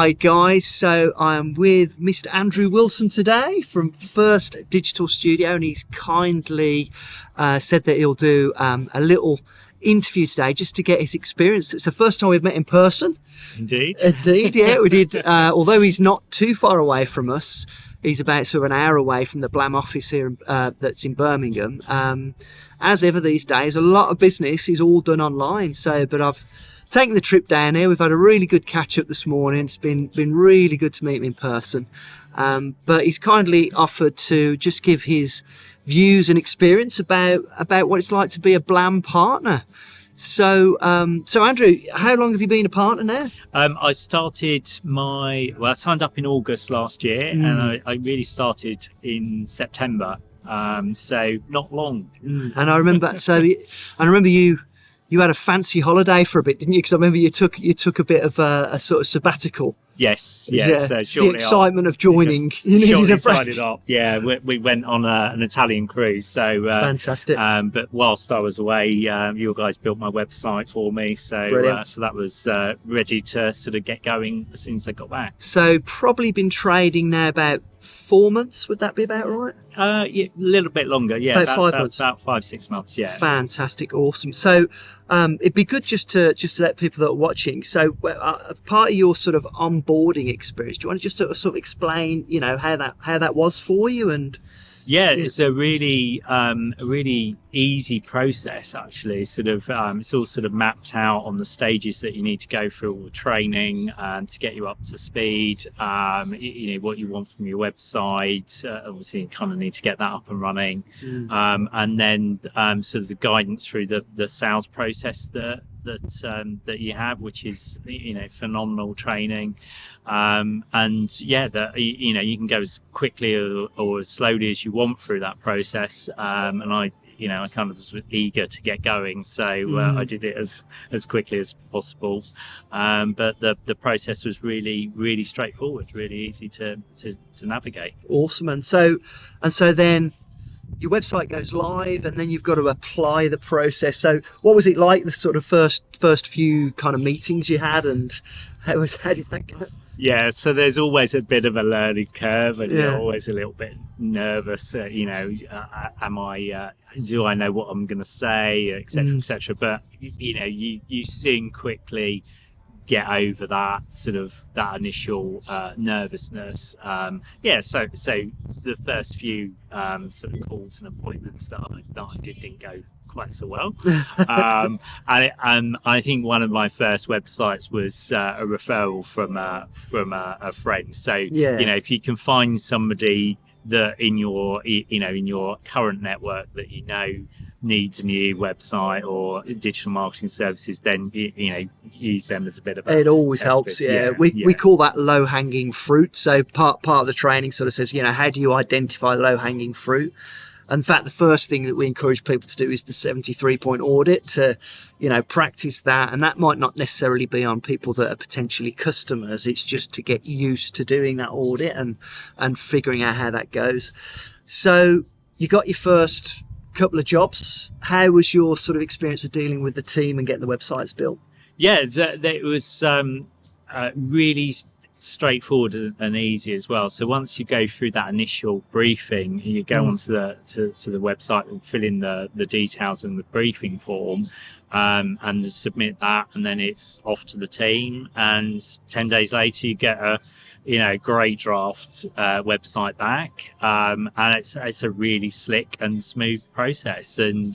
Hi guys, so I'm with Mr. Andrew Wilson today from First Digital Studio, and he's kindly said that he'll do a little interview today just to get his experience. It's the first time we've met in person. Indeed, yeah, we did. Although he's not too far away from us, he's about sort of an hour away from the Blam office here that's in Birmingham. As ever these days, a lot of business is all done online. But I've taken the trip down here. We've had a really good catch up this morning. It's been really good to meet him in person. But he's kindly offered to just give his views and experience about what it's like to be a Blam partner. So Andrew, how long have you been a partner now? I signed up in August last year, and I really started in September. So not long. And I remember, you had a fancy holiday for a bit, didn't you? Because I remember you took a bit of a sort of sabbatical. Yes. The excitement of joining. You needed a break. Started up. Yeah, we went on an Italian cruise. So fantastic. But whilst I was away, you guys built my website for me. So that was ready to sort of get going as soon as I got back. So probably been trading now about 4 months. Would that be about right? Yeah, a little bit longer. Yeah, about 5 months. About 5-6 months. Yeah. Fantastic, awesome. So it'd be good just to let people that are watching. So part of your sort of onboarding experience, do you want to just sort of explain, how that was for you? And it's a really easy process, actually. It's all sort of mapped out on the stages that you need to go through all the training to get you up to speed. What you want from your website. Obviously, you kind of need to get that up and running, and then sort of the guidance through the sales process that you have, which is phenomenal training, you can go as quickly or as slowly as you want through that process, and I kind of was eager to get going, so I did it as quickly as possible, but the process was really straightforward, really easy to navigate. Awesome. And so then your website goes live, and then you've got to apply the process. So what was it like, the sort of first few kind of meetings you had, and how did that go? Yeah, so there's always a bit of a learning curve, and you're always a little bit nervous. Do I know what I'm going to say, etc., etc. But you soon quickly get over that initial nervousness. So the first few sort of calls and appointments that I did didn't go quite so well. And I think one of my first websites was a referral from a friend. So if you can find somebody that in your current network that needs a new website or digital marketing services, then use them as a bit of it always helps. We call that low hanging fruit. So part of the training sort of says, how do you identify low hanging fruit? In fact, the first thing that we encourage people to do is the 73-point audit, to practice that. And that might not necessarily be on people that are potentially customers. It's just to get used to doing that audit and figuring out how that goes. So you got your first couple of jobs. How was your sort of experience of dealing with the team and getting the websites built? It was really straightforward and easy as well. So once you go through that initial briefing, you go onto the website and fill in the details in the briefing form, and submit that, and then it's off to the team, and 10 days later you get a great draft website back, and it's a really slick and smooth process. And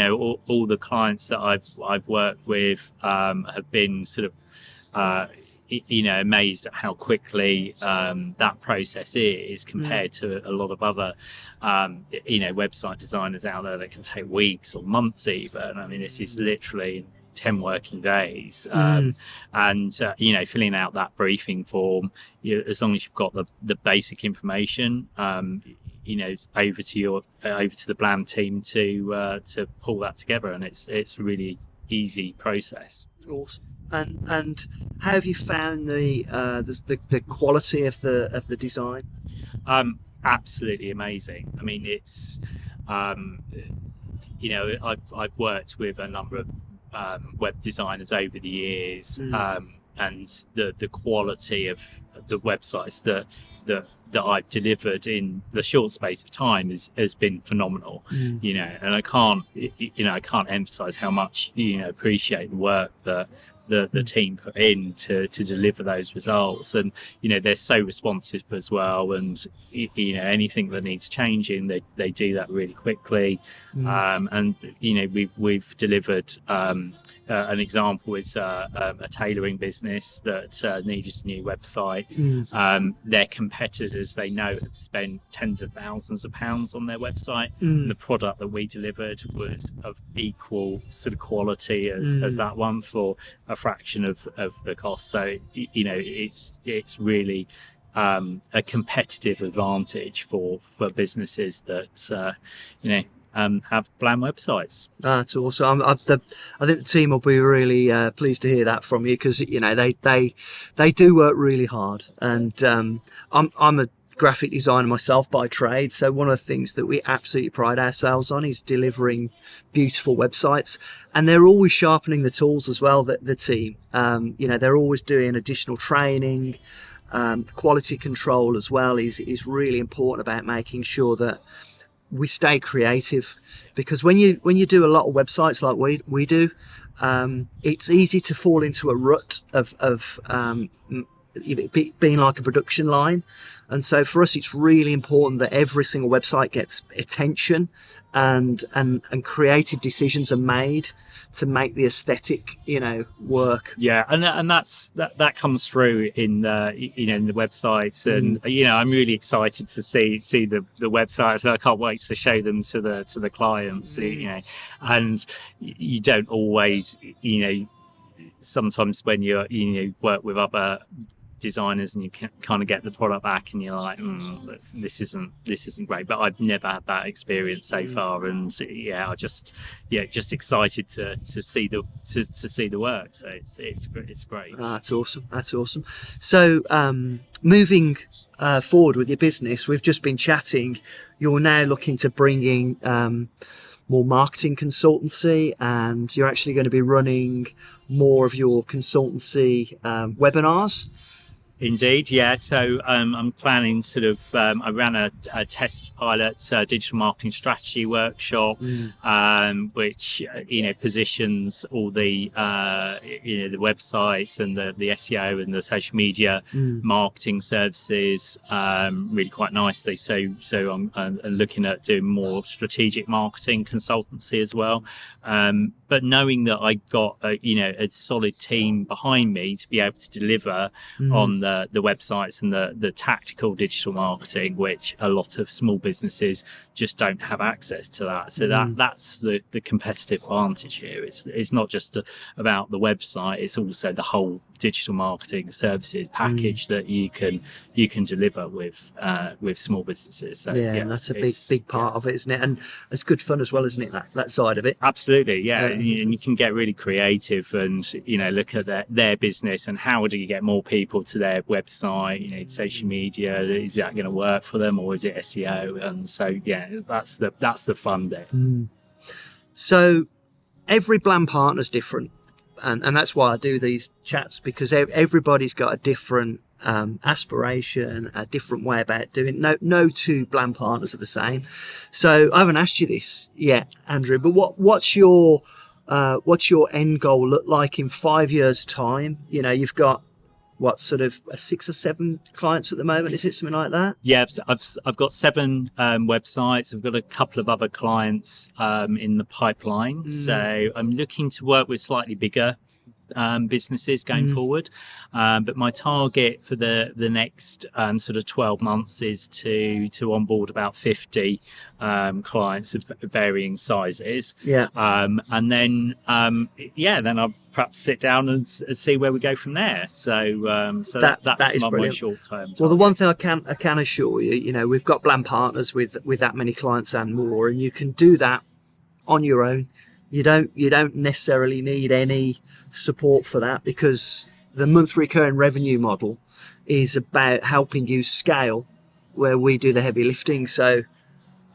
all the clients that I've worked with have been sort of amazed at how quickly that process is compared to a lot of other website designers out there that can take weeks or months even. I mean, this is literally 10 working days, and filling out that briefing form, as long as you've got the basic information, over to the Blam team to pull that together, and it's really easy process. Awesome. And how have you found the quality of the design? Absolutely amazing. I mean, it's I've worked with a number of web designers over the years, the quality of the websites that I've delivered in the short space of time has been phenomenal. And I can't emphasize how much appreciate the work that the team put in to deliver those results. And they're so responsive as well, and anything that needs changing, they do that really quickly. And we've delivered an example is a tailoring business that needed a new website. Their competitors, they know, have spent tens of thousands of pounds on their website. The product that we delivered was of equal sort of quality as that one for a fraction of the cost. So it's really a competitive advantage for businesses that have Blam websites. That's awesome. I think the team will be really pleased to hear that from you, because they do work really hard, and I'm a graphic designer myself by trade, so one of the things that we absolutely pride ourselves on is delivering beautiful websites, and they're always sharpening the tools as well. That the team, they're always doing additional training. Quality control as well is really important about making sure that we stay creative, because when you do a lot of websites like we do, it's easy to fall into a rut of being like a production line. And so for us, it's really important that every single website gets attention, and creative decisions are made to make the aesthetic work. Yeah, and that comes through in in the websites, and I'm really excited to see the websites, and I can't wait to show them to the clients. And you don't always sometimes when you work with other designers and you can kind of get the product back and you're like, this isn't great. But I've never had that experience so far, and just excited to see the work. So it's great. That's awesome. So moving forward with your business, we've just been chatting. You're now looking to bring in more marketing consultancy, and you're actually going to be running more of your consultancy webinars. Indeed, yeah. So I'm planning sort of, I ran a test pilot digital marketing strategy workshop, which, positions all the, the websites and the SEO and the social media marketing services really quite nicely. So I'm looking at doing more strategic marketing consultancy as well. But knowing that I got a solid team behind me to be able to deliver on the websites and the tactical digital marketing, which a lot of small businesses just don't have access to that. So that's the competitive advantage here. It's not just about the website; it's also the whole digital marketing services package that you can deliver with small businesses. So, and that's a big part of it, isn't it? And it's good fun as well, isn't it? That side of it. Absolutely, yeah. And you can get really creative and look at their business and how do you get more people to their website, social media. Is that going to work for them, or is it SEO? And so that's the fun bit. So every Blam partner's different, and that's why I do these chats, because everybody's got a different aspiration, a different way about doing it. No two Blam partners are the same. So I haven't asked you this yet, Andrew, but what's your end goal look like in 5 years' time? You've got what, sort of 6 or 7 clients at the moment? Is it something like that? Yeah, I've got 7 websites. I've got a couple of other clients in the pipeline. So I'm looking to work with slightly bigger businesses going forward. But my target for the next sort of 12 months is to onboard about 50 clients of varying sizes. And then I'll perhaps sit down and see where we go from there. So that's my short term target. Well, the one thing I can assure you, we've got Blam partners with that many clients and more, and you can do that on your own. You don't necessarily need any support for that, because the monthly recurring revenue model is about helping you scale, where we do the heavy lifting. So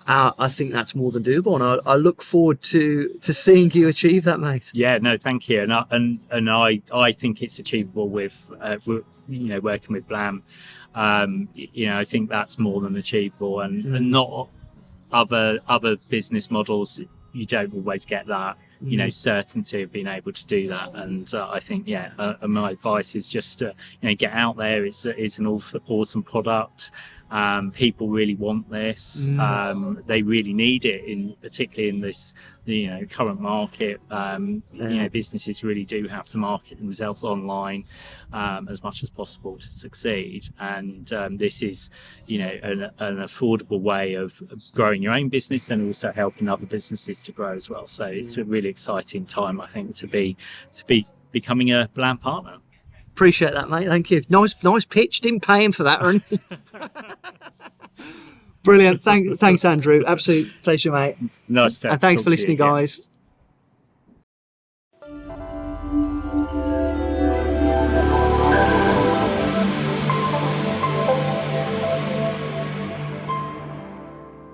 I think that's more than doable, and I look forward to seeing you achieve that, mate. Yeah, no, thank you, and I think it's achievable with working with Blam. I think that's more than achievable, and not other business models. You don't always get that certainty of being able to do that, and I think my advice is just to get out there. It's an awesome product. People really want this. They really need it, particularly in this current market. Businesses really do have to market themselves online as much as possible to succeed, and this is an affordable way of growing your own business and also helping other businesses to grow as well. So it's a really exciting time, I think, to be becoming a Blam partner. Appreciate that, mate. Thank you. Nice pitch. Didn't pay him for that or anything. Brilliant. Thanks, Andrew. Absolute pleasure, mate. Nice to and thanks talk for listening, to you, guys.